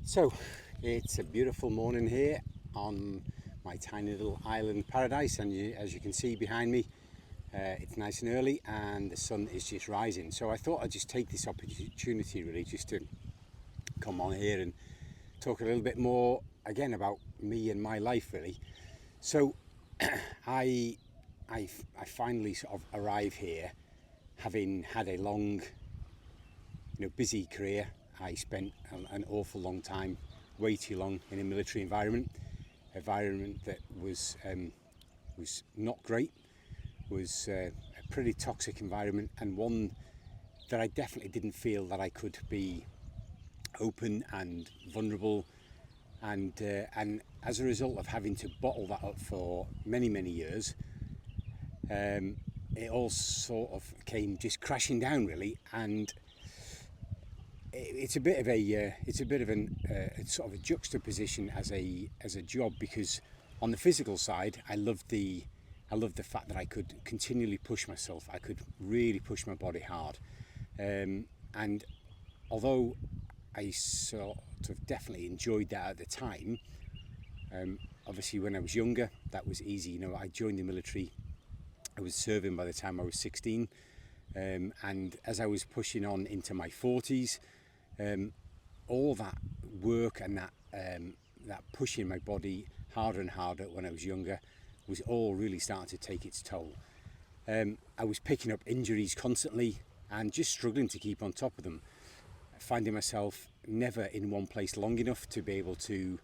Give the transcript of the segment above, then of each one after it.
So it's a beautiful morning here on my tiny little island paradise, and as you can see behind me, it's nice and early and the sun is just rising. So I thought I'd just take this opportunity really just to come on here and talk a little bit more again about me and my life really. So I finally sort of arrive here having had a long, busy career. I spent an awful long time, way too long, in a military environment that was not great, was a pretty toxic environment, and one that I definitely didn't feel that I could be open and vulnerable, and as a result of having to bottle that up for many years, it all sort of came just crashing down really. And it's a bit of a sort of a juxtaposition as a job, because on the physical side I loved the fact that I could continually push myself. I could really push my body hard, and although I sort of definitely enjoyed that at the time, obviously when I was younger that was easy. I joined the military, I was serving by the time I was 16, and as I was pushing on into my 40s, all that work and that pushing my body harder and harder when I was younger was all really starting to take its toll. I was picking up injuries constantly and just struggling to keep on top of them, finding myself never in one place long enough to be able to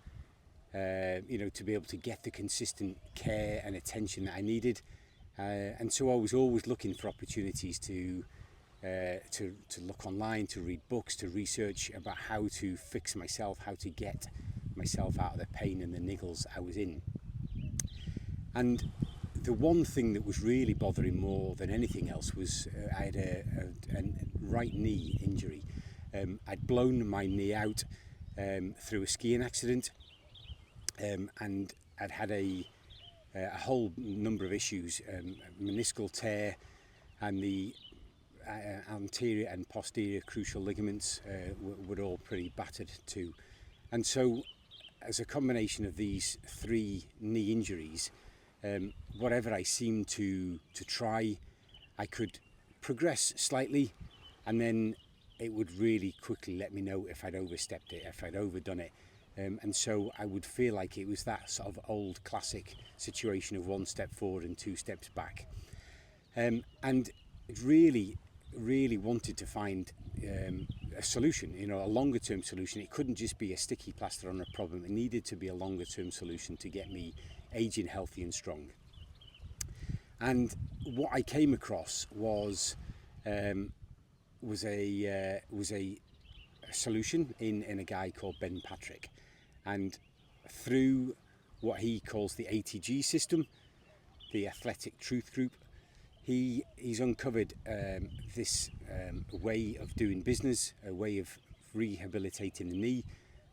get the consistent care and attention that I needed, and so I was always looking for opportunities to look online, to read books, to research about how to fix myself, how to get myself out of the pain and the niggles I was in. And the one thing that was really bothering more than anything else was I had a right knee injury. I'd blown my knee out through a skiing accident, and I'd had a whole number of issues, meniscal tear, and the anterior and posterior crucial ligaments were all pretty battered too. And so as a combination of these three knee injuries, whatever I seemed to try, I could progress slightly, and then it would really quickly let me know if I'd overstepped it, if I'd overdone it. And so I would feel like it was that sort of old classic situation of one step forward and two steps back. And it really wanted to find a solution, a longer term solution. It couldn't just be a sticky plaster on a problem. It needed to be a longer term solution to get me aging healthy and strong. And what I came across was a solution in a guy called Ben Patrick, and through what he calls the ATG system, the Athletic Truth Group, he's uncovered this way of doing business, a way of rehabilitating the knee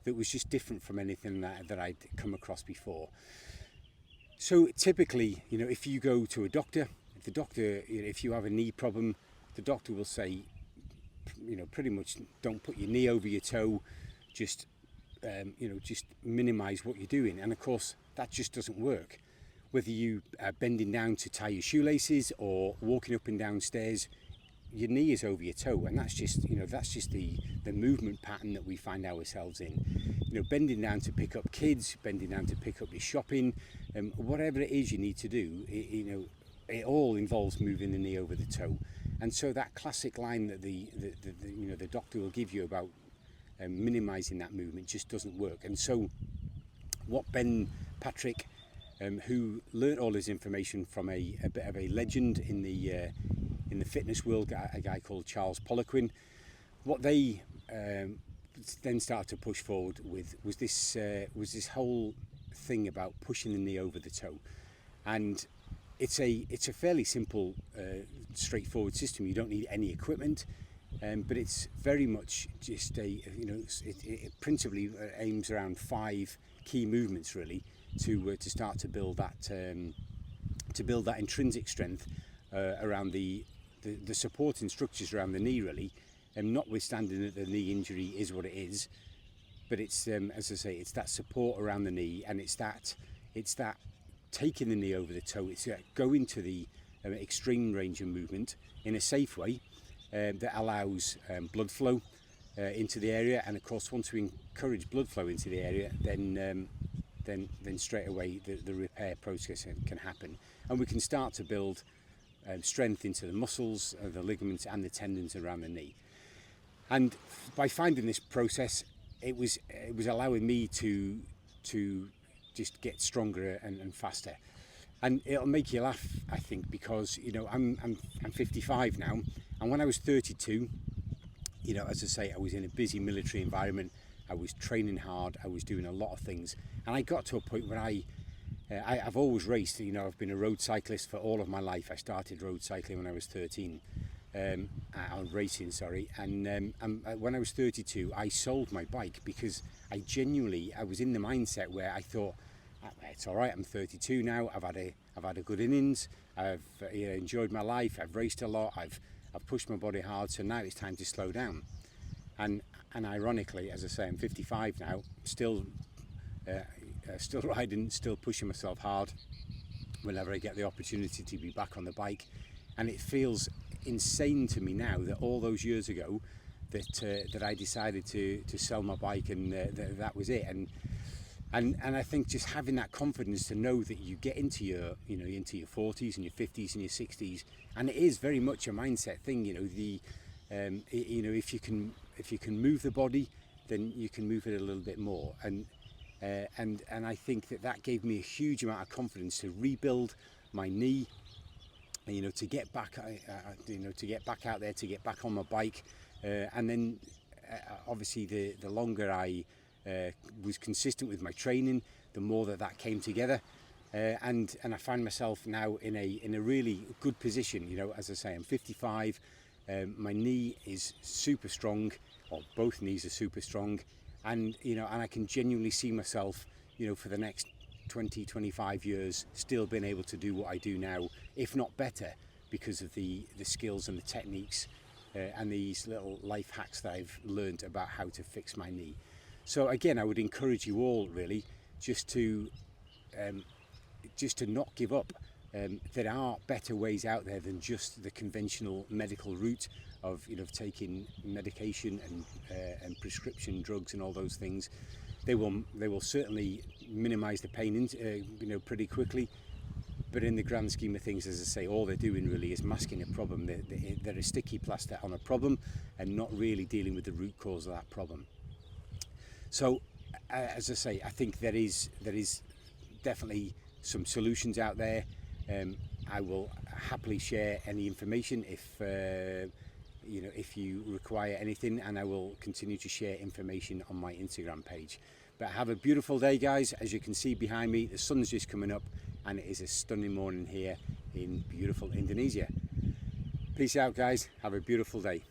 that was just different from anything that I'd come across before. So typically, if you go to a doctor, if you have a knee problem, the doctor will say, pretty much don't put your knee over your toe, just minimize what you're doing. And of course, that just doesn't work. Whether you are bending down to tie your shoelaces or walking up and down stairs, your knee is over your toe, and that's just the movement pattern that we find ourselves in. Bending down to pick up kids, bending down to pick up your shopping, whatever it is you need to do, it all involves moving the knee over the toe. And so that classic line that the doctor will give you about minimizing that movement just doesn't work. And so what Ben Patrick, who learnt all his information from a bit of a legend in the fitness world, a guy called Charles Poliquin, what they then started to push forward with was this whole thing about pushing the knee over the toe. And it's a fairly simple, straightforward system. You don't need any equipment, but it's very much just it principally aims around 5 key movements really to start to build that intrinsic strength around the supporting structures around the knee really. And notwithstanding that the knee injury is what it is, but it's as I say, it's that support around the knee, and it's that taking the knee over the toe. It's going to the extreme range of movement in a safe way that allows blood flow into the area. And of course, once we encourage blood flow into the area, then straight away the repair process can happen, and we can start to build strength into the muscles, the ligaments and the tendons around the knee. And by finding this process, it was allowing me to just get stronger and faster. And it'll make you laugh, I think, because I'm 55 now, and when I was 32, as I say, I was in a busy military environment. I was training hard. I was doing a lot of things, and I got to a point where I've always raced. I've been a road cyclist for all of my life. I started road cycling when I was 13. Racing, sorry. And when I was 32, I sold my bike because I was in the mindset where I thought, it's all right. I'm 32 now. I've had a good innings. I've enjoyed my life. I've raced a lot. I've pushed my body hard. So now it's time to slow down. And ironically, as I say, I'm 55 now. Still riding. Still pushing myself hard. Whenever I get the opportunity to be back on the bike, and it feels insane to me now that all those years ago that I decided to sell my bike, and that was it. And I think just having that confidence to know that you get into your into your 40s and your 50s and your 60s, and it is very much a mindset thing. If you can move the body, then you can move it a little bit more. And I think that gave me a huge amount of confidence to rebuild my knee. To get back, to get back out there, to get back on my bike, and then obviously the longer I was consistent with my training, the more that came together, and I find myself now in a really good position. As I say, I'm 55. My knee is super strong, or both knees are super strong, and and I can genuinely see myself, for the next 20-25 years still being able to do what I do now, if not better, because of the skills and the techniques and these little life hacks that I've learned about how to fix my knee. So again, I would encourage you all really just to not give up. There are better ways out there than just the conventional medical route of taking medication and prescription drugs and all those things. They will certainly minimise the pain pretty quickly, but in the grand scheme of things, as I say, all they're doing really is masking a problem. They're a sticky plaster on a problem and not really dealing with the root cause of that problem. So as I say, I think there is definitely some solutions out there. I will happily share any information if you require anything, and I will continue to share information on my Instagram page. But have a beautiful day, guys. As you can see behind me, the sun's just coming up, and it is a stunning morning here in beautiful Indonesia. Peace out, guys. Have a beautiful day.